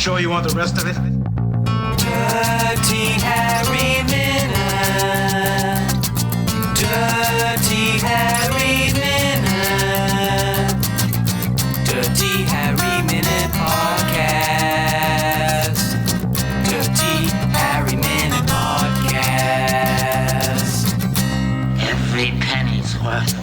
sure you want the rest of it? Dirty Harry Minute. Dirty Harry Minute. Dirty Harry Minute Podcast. Dirty Harry Minute Podcast. Every penny's worth.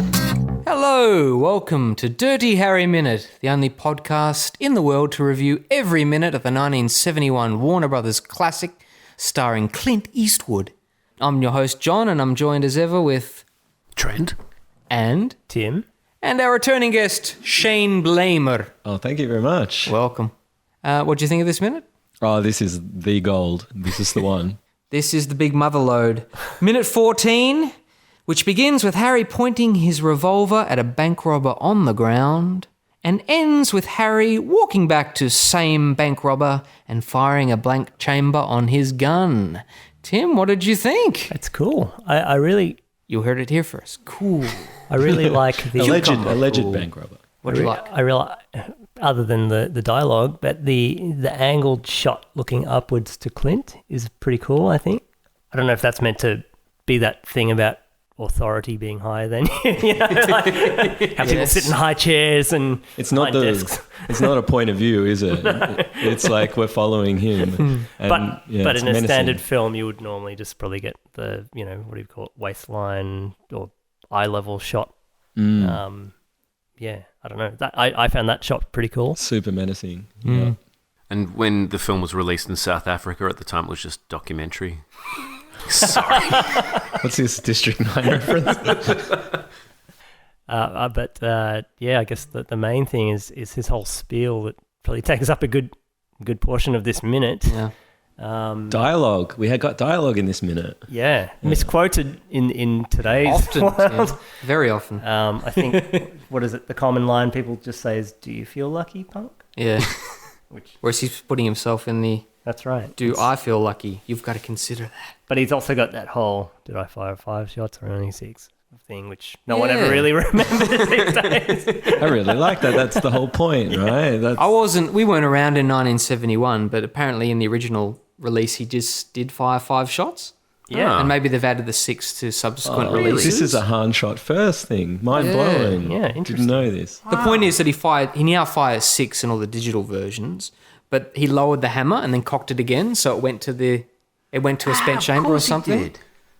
Hello, welcome to Dirty Harry Minute, the only podcast in the world to review every minute of the 1971 Warner Brothers classic starring Clint Eastwood. I'm your host, John, and I'm joined as ever with Trent. and Tim. and our returning guest, Shane Blamer. Oh, thank you very much. Welcome. What do you think of this minute? Oh, this is the gold. This is the one. This is the big mother load. Minute 14, which begins with Harry pointing his revolver at a bank robber on the ground and ends with Harry walking back to same bank robber and firing a blank chamber on his gun. Tim, what did you think? That's cool. I really You heard it here first. Cool. I really like the alleged bank robber. What do you like? I really, other than the dialogue, but the angled shot looking upwards to Clint is pretty cool, I think. I don't know if that's meant to be that thing about authority being higher than you know, like how people sit in high chairs and It's not desks. It's not a point of view, is it? No. It's like we're following him. And, But yeah, but it's in a menacing. standard film, you would normally just probably get the, you know, what do you call it, waistline or eye level shot. Yeah, I don't know. I found that shot pretty cool. Super menacing. Mm. Yeah. And when the film was released in South Africa at the time, it was just documentary. Sorry. What's this District 9 reference? But yeah, I guess the main thing is his whole spiel that probably takes up a good portion of this minute. Yeah. Dialogue. We had got dialogue in this minute. Yeah, misquoted in today's Often. world. Yeah. Very often. I think, what is it, the common line people just say is, "Do you feel lucky, punk?" Yeah. Which, Whereas he's putting himself in the, that's right. do I feel lucky? You've got to consider that. But he's also got that whole, did I fire 5 shots or only 6 thing, which no one Yeah. ever really remembers these days. I really like that. That's the whole point, right? That's, we weren't around in 1971, but apparently in the original release he just did fire 5 shots. Yeah. And maybe they've added the 6 to subsequent oh, releases. this is a Han shot first thing. Mind blowing. Yeah, Didn't interesting. know this. The point is that he now fires 6 in all the digital versions, but he lowered the hammer and then cocked it again, so it went to a spent chamber or something.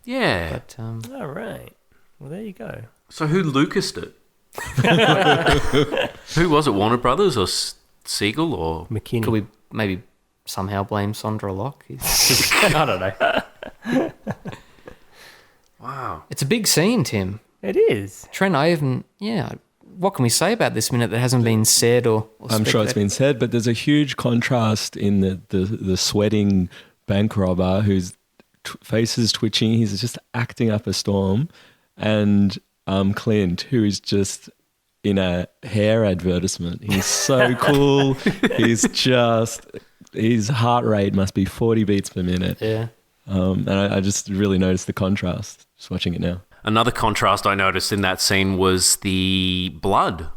Yeah. But All right. Well, there you go. So who Lucased it? Who was it? Warner Brothers or Siegel or? McKinney. could we maybe somehow blame Sondra Locke? I don't know. Wow. It's a big scene, Tim. It is. Trent, what can we say about this minute that hasn't been said or I'm sure it's been said, but there's a huge contrast in the sweating bank robber whose face is twitching. He's just acting up a storm. And Clint, who is just in a hair advertisement. He's so cool. His heart rate must be 40 beats per minute. Yeah. And I just really noticed the contrast just watching it now. Another contrast I noticed in that scene was the blood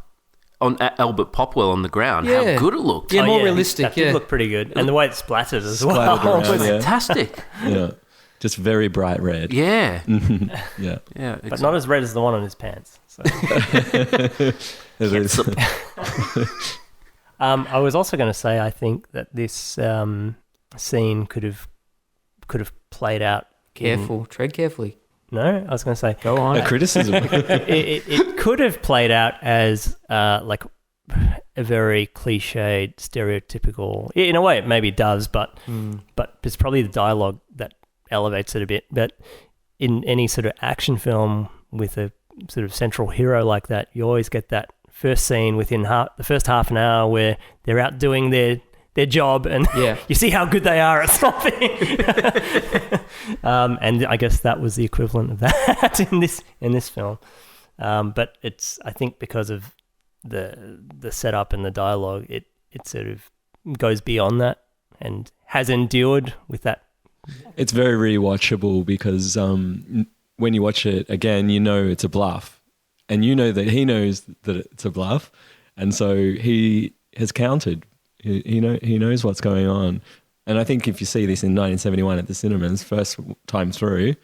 on Albert Popwell on the ground. Yeah. How good it looked. Yeah, more realistic, That did yeah. look pretty good. And the way it splattered as Splattered well. around, yeah. Fantastic. Yeah. Just very bright red. Yeah. Yeah. Yeah. But not as red as the one on his pants. So. It is. I was also going to say, I think that this scene could have played out. Careful. Tread carefully. No, I was going to say Go on. A criticism. it could have played out as like a very cliched, stereotypical. In a way, it maybe does, but it's probably the dialogue that elevates it a bit. But in any sort of action film with a sort of central hero like that, you always get that first scene within the first half an hour where they're out doing their job and you see how good they are at something. And I guess that was the equivalent of that in this film. But it's, I think, because of the setup and the dialogue, it sort of goes beyond that and has endured with that. It's very rewatchable because when you watch it again, you know it's a bluff. And you know that he knows that it's a bluff. And so he has countered. He knows what's going on. And I think if you see this in 1971 at the cinemas, first time through,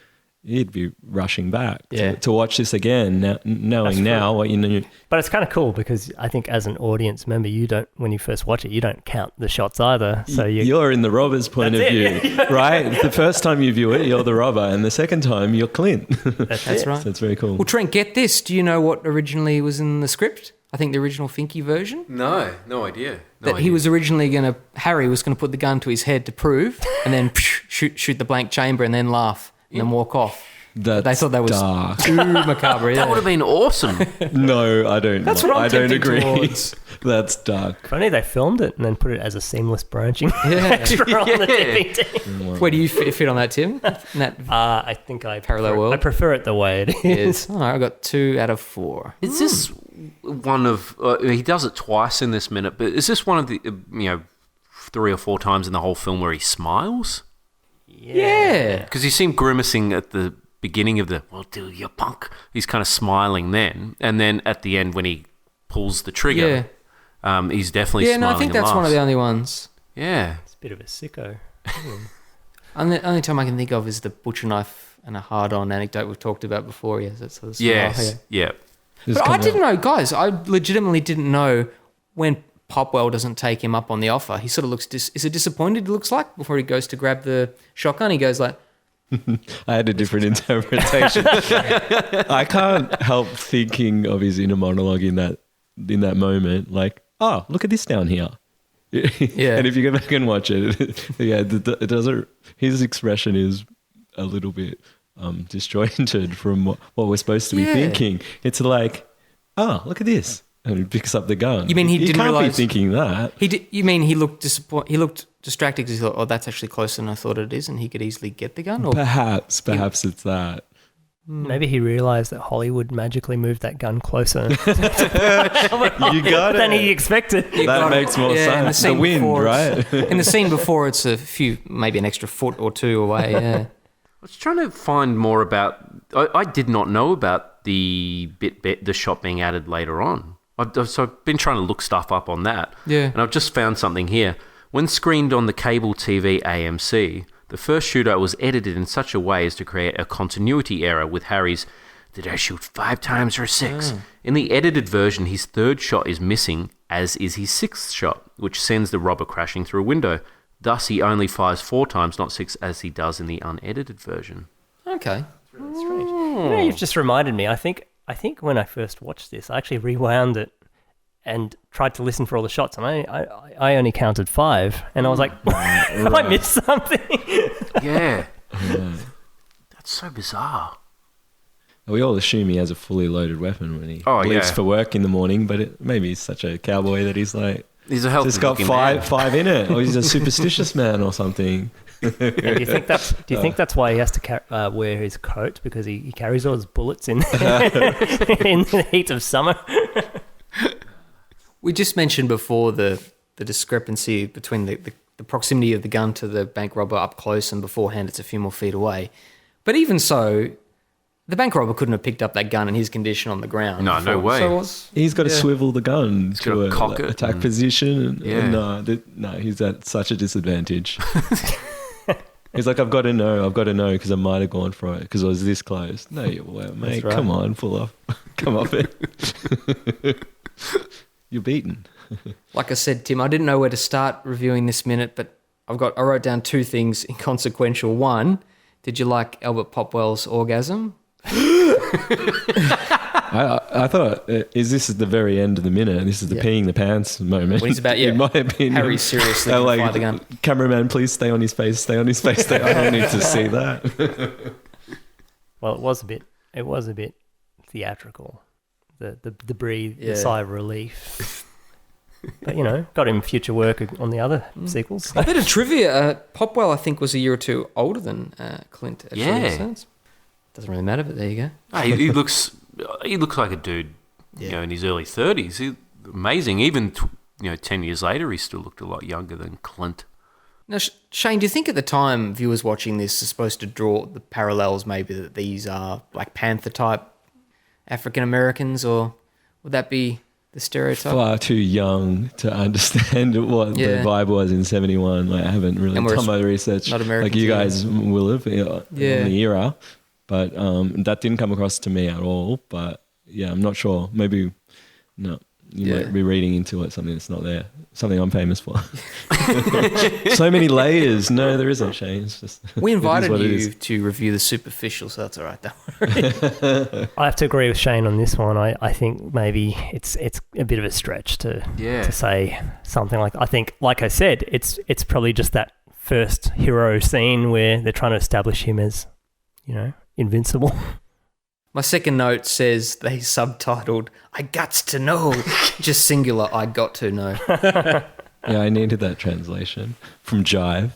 you'd be rushing back to watch this again, knowing now what you knew. But it's kind of cool because I think as an audience member, when you first watch it, you don't count the shots either. So you're in the robber's point of view, right? The first time you view it, you're the robber, and the second time, you're Clint. That's right. So it's very cool. Well, Trent, get this. Do you know what originally was in the script? I think the original Finky version. No idea. He was originally Harry was going to put the gun to his head to prove, and then shoot the blank chamber, and then laugh, and then walk off. They thought that was dark. too macabre. That would have been awesome. No, I don't. That's what I'm I don't tempted agree. towards. That's dark. If only they filmed it and then put it as a seamless branching extra on the DVD. Where do you fit on that, Tim? In that I think Parallel world? I prefer it the way it is. All right, I got 2 out of 4. Is this one of... he does it twice in this minute, but is this one of the 3 or 4 times in the whole film where he smiles? Yeah. Because you see him grimacing at the beginning of the, well, do you punk? He's kind of smiling then. And then at the end when he pulls the trigger, he's definitely smiling. Yeah, no, I think that's one of the only ones. Yeah. It's a bit of a sicko. Only time I can think of is the butcher knife and a hard-on anecdote we've talked about before. Yes, that sort of Yes, yeah. But I didn't know, guys, I legitimately didn't know when Popwell doesn't take him up on the offer. He sort of looks, is it disappointed, it looks like, before he goes to grab the shotgun? He goes like... I had a different interpretation. I can't help thinking of his inner monologue in that moment. Like, oh, look at this down here. Yeah. And if you go back and watch it, it doesn't. His expression is a little bit disjointed from what we're supposed to be thinking. It's like, oh, look at this. And he picks up the gun. You mean he didn't can't realize be thinking that? You mean he looked disappointed? He looked distracted because he thought, "Oh, that's actually closer than I thought it is," and he could easily get the gun. Or Perhaps it's that. Maybe he realised that Hollywood magically moved that gun closer You got than it. he expected. That makes more sense. The wind, right? In the scene before, it's a few, maybe an extra foot or 2 away. Yeah. I was trying to find more about... I did not know about the shot being added later on. So I've been trying to look stuff up on that. Yeah. And I've just found something here. When screened on the cable TV AMC, the first shootout was edited in such a way as to create a continuity error with Harry's, did I shoot 5 times or 6? In the edited version, his 3rd shot is missing, as is his 6th shot, which sends the robber crashing through a window. Thus, he only fires 4 times, not 6, as he does in the unedited version. Okay. Really strange. You've just reminded me. I think when I first watched this, I actually rewound it and tried to listen for all the shots, and I only counted 5, and I was like, have I missed something? Yeah. That's so bizarre. We all assume he has a fully loaded weapon when he leaves yeah. for work in the morning, but maybe he's such a cowboy that he's like, he's a healthy just got five in it, or he's a superstitious man or something. Do you think that's why he has to wear his coat, because he carries all his bullets in in the heat of summer? We just mentioned before the discrepancy between the proximity of the gun to the bank robber up close, and beforehand it's a few more feet away. But even so, the bank robber couldn't have picked up that gun in his condition on the ground. No way. So He's got to swivel the gun to gotta cock it attack and- position. No, he's at such a disadvantage. He's like, I've got to know, because I might have gone for it, because I was this close. No, you weren't, mate. right. Come on, pull off. Come off it. You're beaten. like I said, Tim, I didn't know where to start reviewing this minute, but I wrote down 2 things inconsequential. One, did you like Albert Popwell's orgasm? I thought, is this the very end of the minute? This is the peeing the pants moment. When he's about, in my opinion. Harry seriously can fire the gun. Cameraman, please stay on his face. I don't need to see that. Well, it was a bit theatrical. The breathe, the sigh of relief. But, got him future work on the other sequels. A bit of trivia. Popwell, I think, was a year or 2 older than Clint. Actually, Yeah. Doesn't really matter, but there you go. Oh, he looks like a dude, in his early 30s. Amazing. Even 10 years later, he still looked a lot younger than Clint. Now, Shane, do you think at the time viewers watching this are supposed to draw the parallels, maybe that these are Black Panther type African Americans, or would that be the stereotype. far too young to understand what the vibe was in 71. Like, I haven't really And we're done my research not like Americans you either. guys will have in Yeah. the era. But that didn't come across to me at all. But yeah, I'm not sure. Maybe, no, you might be reading into it something that's not there. Something I'm famous for. So many layers. No, there isn't, Shane. It's just, We it is invited what it you is. to review the superficial, so that's all right. Don't worry. I have to agree with Shane on this one. I think maybe it's a bit of a stretch to say something like. I think, like I said, it's probably just that first hero scene where they're trying to establish him as, invincible. My second note says they subtitled, I guts to know. Just singular, I got to know. Yeah, I needed that translation from Jive.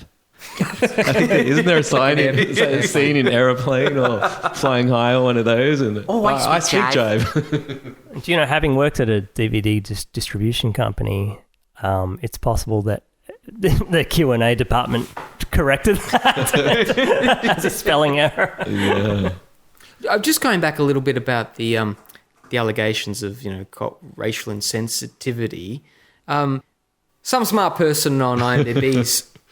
I think isn't there a sign is that a scene in Aeroplane or Flying High or one of those? And I speak Jive. Do you know, having worked at a DVD distribution company, it's possible that the Q&A department corrected that as a spelling error. Yeah. I'm just going back a little bit about the allegations of racial insensitivity. Some smart person on IMDb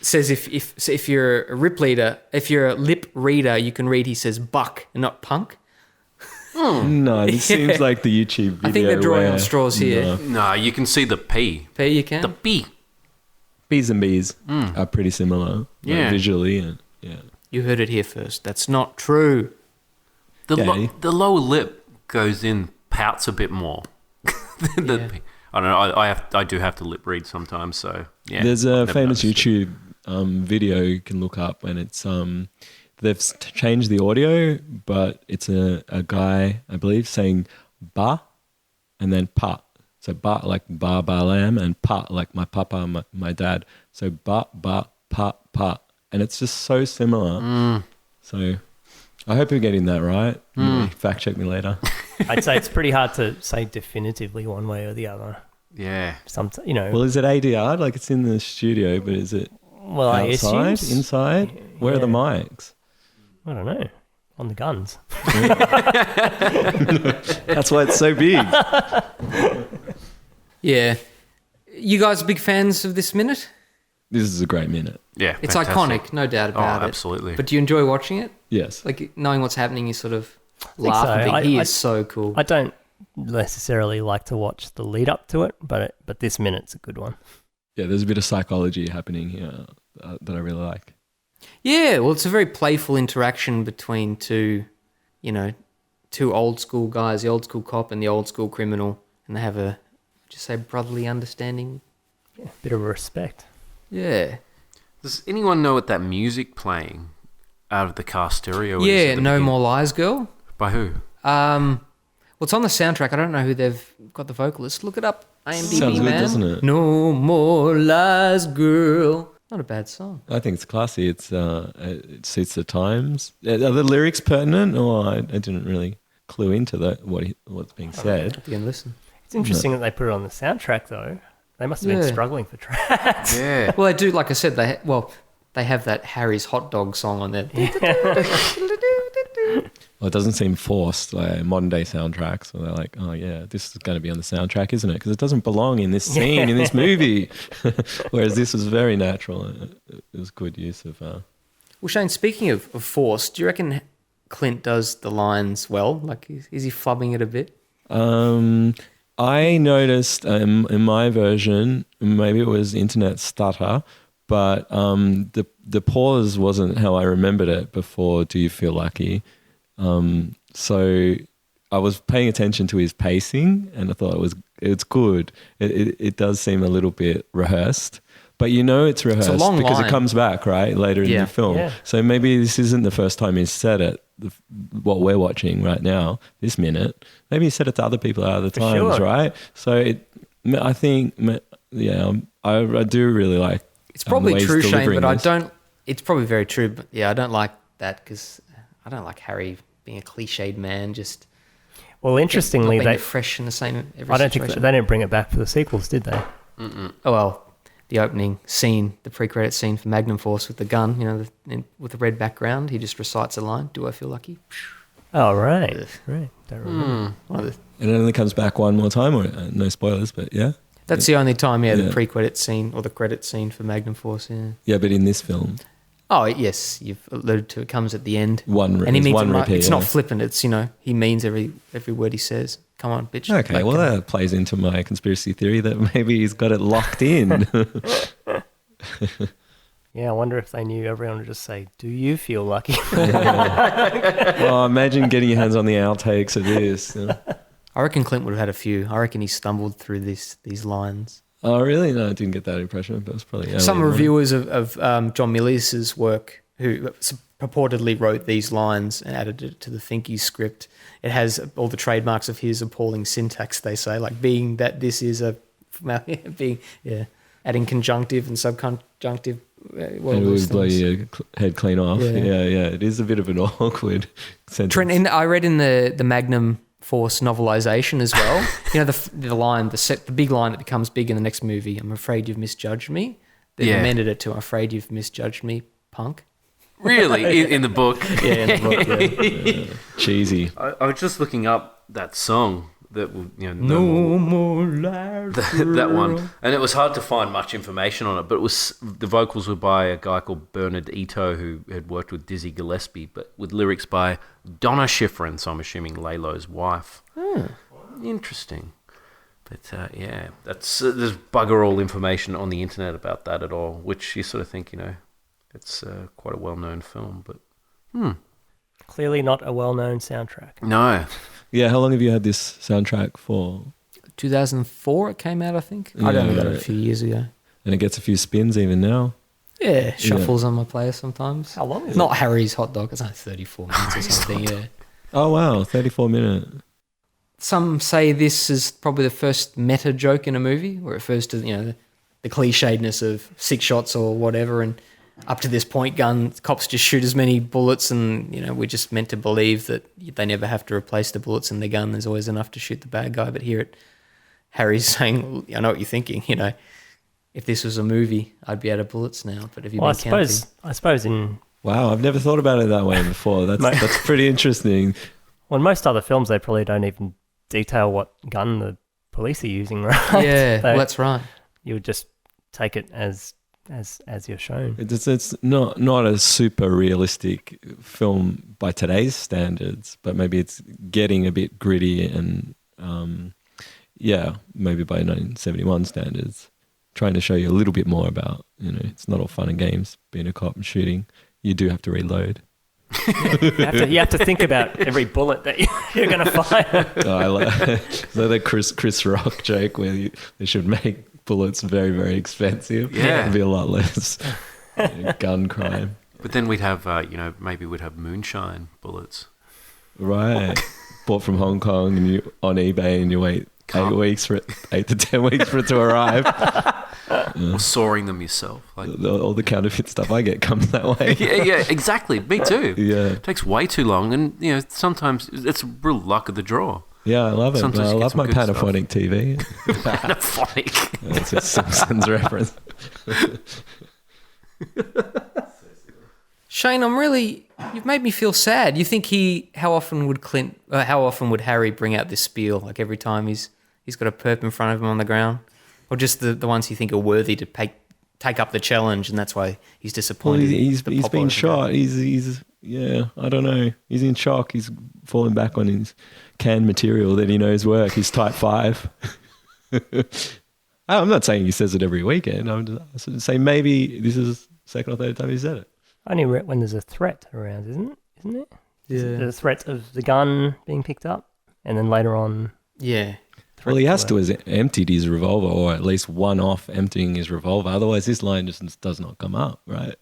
says if you're a lip reader, you can read. He says buck and not punk. No, this seems like the YouTube video. I think they're drawing where, on straws here. No, you can see the P. P, you can. The B. B's and B's are pretty similar visually. And, yeah. You heard it here first. That's not true. The lower lip goes in, pouts a bit more. than the P. I don't know. I do have to lip read sometimes. So yeah. There's a I've never famous noticed it. YouTube video you can look up, and it's they've changed the audio, but it's a guy, I believe, saying ba and then pa. So ba like ba lamb and pa like my papa, my dad. So ba pa pa, and it's just so similar. So I hope you're getting that right. Fact check me later. I'd say it's pretty hard to say definitively one way or the other. Yeah. Well, is it ADR? Like, it's in the studio, but is it outside, inside? Where are the mics? I don't know. On the guns. That's why it's so big. Yeah. You guys are big fans of this minute? This is a great minute. Yeah. It's fantastic. iconic, no doubt about it. Absolutely. But do you enjoy watching it? Yes. Like, knowing what's happening, you sort of think laugh so. and think, I- he I- is so cool. I don't necessarily like to watch the lead up to it, but this minute's a good one. Yeah, there's a bit of psychology happening here that I really like. Yeah, well, it's a very playful interaction between two old school guys, the old school cop and the old school criminal, and they have a, just say, brotherly understanding. Yeah, bit of respect. Yeah. Does anyone know what that music playing out of the car stereo is? Yeah, at the No beginning? More Lies, Girl. By who? Well, it's on the soundtrack. I don't know who they've got the vocalist. Look it up. IMDb, Sounds good, man. doesn't it? No More Lies, Girl. Not a bad song. I think it's classy. It suits the times. Are the lyrics pertinent, or I didn't really clue into that what's being said? At the end, listen. It's interesting that they put it on the soundtrack, though. They must have been struggling for tracks. Yeah. Well, they do, like I said, they have that Harry's Hot Dog song on there. Well, it doesn't seem forced, like modern day soundtracks, where they're like, oh yeah, this is going to be on the soundtrack, isn't it? Because it doesn't belong in this scene, in this movie. Whereas this was very natural. It was good use of... Well, Shane, speaking of force, do you reckon Clint does the lines well? Like, is he flubbing it a bit? I noticed in my version, maybe it was internet stutter, but the pause wasn't how I remembered it before Do You Feel Lucky? So I was paying attention to his pacing, and I thought it's good. It does seem a little bit rehearsed, but it's rehearsed It's a long because line. it comes back right later in the film. Yeah. So maybe this isn't the first time he's said it. What we're watching right now, this minute, maybe he said it to other people at other times, sure. right? So I think, I do really like. It's probably the way he's true, Shane, delivering but I this. don't. It's probably very true, but yeah, I don't like that because I don't like Harry being a cliched man. Just Well, interestingly, not being they fresh in the same every I don't think situation. they didn't bring it back for the sequels, did they? Oh well, the opening scene, the pre-credit scene for Magnum Force with the gun, with the red background, he just recites a line. Do I feel lucky? Oh, right. Right. Don't remember. And it only comes back one more time, or no spoilers, but yeah. That's the only time, the Yeah. pre-credit scene or the credit scene for Magnum Force, yeah. Yeah, but in this film, Oh, yes, you've alluded to it comes at the end. one And he means one it, repeat. it's yeah. not flippant, it's, he means every word he says. Come on, bitch. Okay, Like, well, that plays into my conspiracy theory that maybe he's got it locked in. Yeah, I wonder if they knew everyone would just say, "Do you feel lucky?" Well, imagine getting your hands on the outtakes of this. I reckon Clint would have had a few. I reckon he stumbled through these lines. Oh, really? No, I didn't get that impression, but it was probably... Some early on. reviewers of John Milius's work, who purportedly wrote these lines and added it to the Thinky script, it has all the trademarks of his appalling syntax, they say, like being that this is adding conjunctive and subconjunctive. And it would blow your head clean off. Yeah. It is a bit of an awkward sentence. Trent, I read in the Magnum Force novelization as well. The line, the big line that becomes big in the next movie. I'm afraid you've misjudged me. They amended it to "I'm afraid you've misjudged me, punk." Really? In the book? Yeah, in the book. Yeah. Cheesy. I was just looking up that song that No more lies. that one, and it was hard to find much information on it, but the vocals were by a guy called Bernard Ito, who had worked with Dizzy Gillespie, but with lyrics by Donna Schifrin, so I'm assuming Lalo's wife. Interesting. But that's there's bugger all information on the internet about that at all, which you sort of think it's quite a well-known film, but Clearly not a well-known soundtrack. no. Yeah, how long have you had this soundtrack for? 2004 it came out, I think. I only got it a few years ago. And it gets a few spins even now. Yeah, shuffles on my player sometimes. How long is Not Harry's Hot Dog. It's like 34 minutes or something, yeah. Oh, wow, 34-minute. Some say this is probably the first meta joke in a movie, where it refers to, the clichédness of 6 shots or whatever, and up to this point, cops just shoot as many bullets, and we're just meant to believe that they never have to replace the bullets in their gun. There's always enough to shoot the bad guy. But here, Harry's saying, "I know what you're thinking. If this was a movie, I'd be out of bullets now. But have you been counting?" I suppose in Wow, I've never thought about it that way before. That's pretty interesting. well, in most other films, they probably don't even detail what gun the police are using, right? Yeah, well, that's right. You would just take it as you're shown. It's not a super realistic film by today's standards, but maybe it's getting a bit gritty and maybe by 1971 standards, trying to show you a little bit more about it's not all fun and games being a cop and shooting. You do have to reload. You have to think about every bullet that you're going to fire. I like the Chris Rock joke where they should make bullets very, very expensive. Yeah. It'd be a lot less gun crime. But then we'd have, maybe we'd have moonshine bullets. Right. Bought from Hong Kong and you on eBay and you wait 8 to 10 weeks for it to arrive. Or sawing them yourself. Like All the counterfeit stuff I get comes that way. yeah, exactly. Me too. Yeah. It takes way too long, and sometimes it's real luck of the draw. Yeah, I love it. Sometimes I you get love some my good stuff. Panaphonic TV. Panaphonic. That's a Simpsons reference. Shane, you've made me feel sad. You think how often would Harry bring out this spiel? Like every time he's got a perp in front of him on the ground? Or just the ones you think are worthy to take up the challenge, and that's why he's Well, disappointed? he's been shot. He's I don't know. He's in shock. He's falling back on his canned material that he knows work. He's type 5. I'm not saying he says it every weekend. I'm just saying maybe this is the second or third time he said it. Only when there's a threat around, isn't it? Yeah. The threat of the gun being picked up, and then later on... Yeah. Well, he has to have emptied his revolver, or at least one off emptying his revolver. Otherwise, this line just does not come up, right?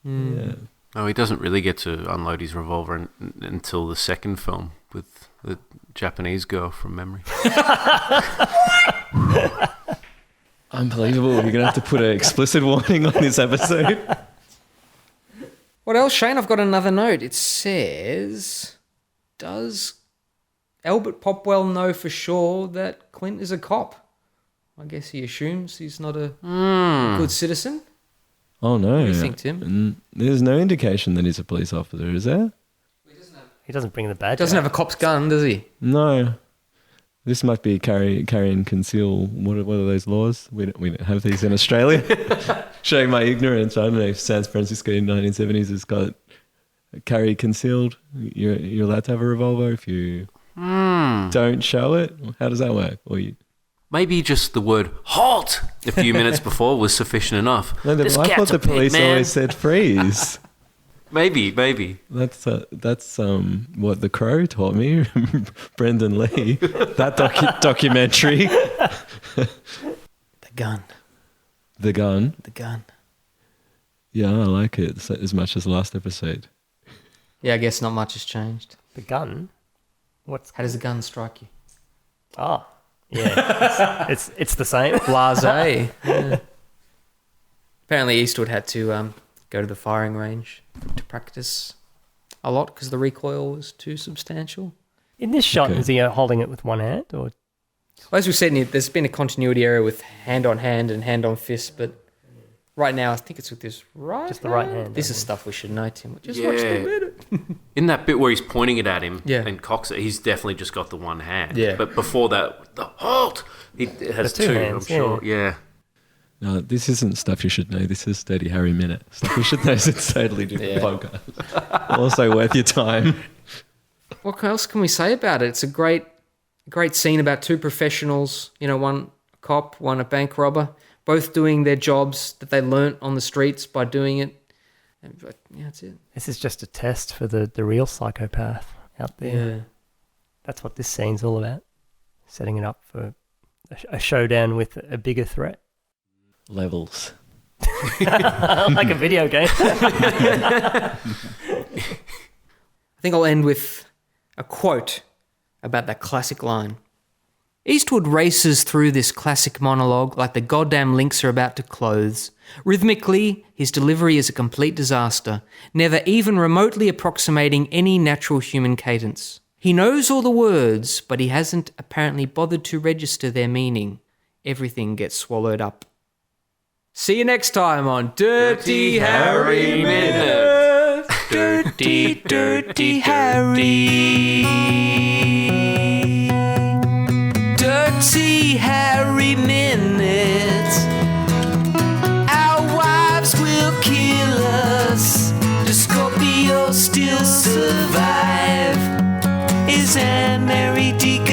Yeah. No, he doesn't really get to unload his revolver until the second film with the Japanese girl from memory. Unbelievable. You're going to have to put an explicit warning on this episode. What else, Shane? I've got another note. It says, does Albert Popwell know for sure that Clint is a cop? I guess he assumes he's not a good citizen. Oh, no. What do you think, Tim? There's no indication that he's a police officer, is there? He He doesn't bring the badge. Doesn't out. have a cop's gun, does he? No. This might be carry and conceal. What are those laws? We don't have these in Australia. Showing my ignorance. I don't know if San Francisco in the 1970s has got carry concealed. You're allowed to have a revolver if you don't show it. How does that work? Or you... Maybe just the word "halt" a few minutes before was sufficient enough. No, This I cat's thought the a pig, police man. always said freeze. Maybe. That's what The Crow taught me. Brendan Lee, that documentary. The gun. The gun. The gun. Yeah, I like it as much as the last episode. Yeah, I guess not much has changed. The gun? What's... How does the gun strike you? Oh, yeah. it's the same. Blasé. Yeah. Apparently Eastwood had to go to the firing range to practice a lot because the recoil was too substantial. In this shot, Okay. is he holding it with one hand? Or Well, as we said, there's been a continuity error with hand on hand and hand on fist, but right now I think it's with this right Just the right hand, This is okay. stuff we should know, Tim. Just Yeah. watch the video. In that bit where he's pointing it at him Yeah. and cocks it, he's definitely just got the one hand. Yeah. But before that, the halt, he has The two two, hands, I'm sure. Yeah. No, this isn't Stuff You Should Know. This is Dirty Harry Minute. Stuff You Should Know is a totally different Yeah. podcast. Also worth your time. What else can we say about it? It's a great scene about two professionals, one cop, one a bank robber, both doing their jobs that they learnt on the streets by doing it. But, yeah, that's it. this is just a test for the real psychopath out there. Yeah. That's what this scene's all about. Setting it up for a showdown with a bigger threat. Levels. Like a video game. I think I'll end with a quote about that classic line. Eastwood races through this classic monologue like the goddamn links are about to close. Rhythmically, his delivery is a complete disaster, never even remotely approximating any natural human cadence. He knows all the words, but he hasn't apparently bothered to register their meaning. Everything gets swallowed up. See you next time on Dirty Harry Minute. Dirty, Dirty Harry. Dirty Harry Minute. Our wives will kill us. Does Scorpio still survive? Is Anne Mary Deacon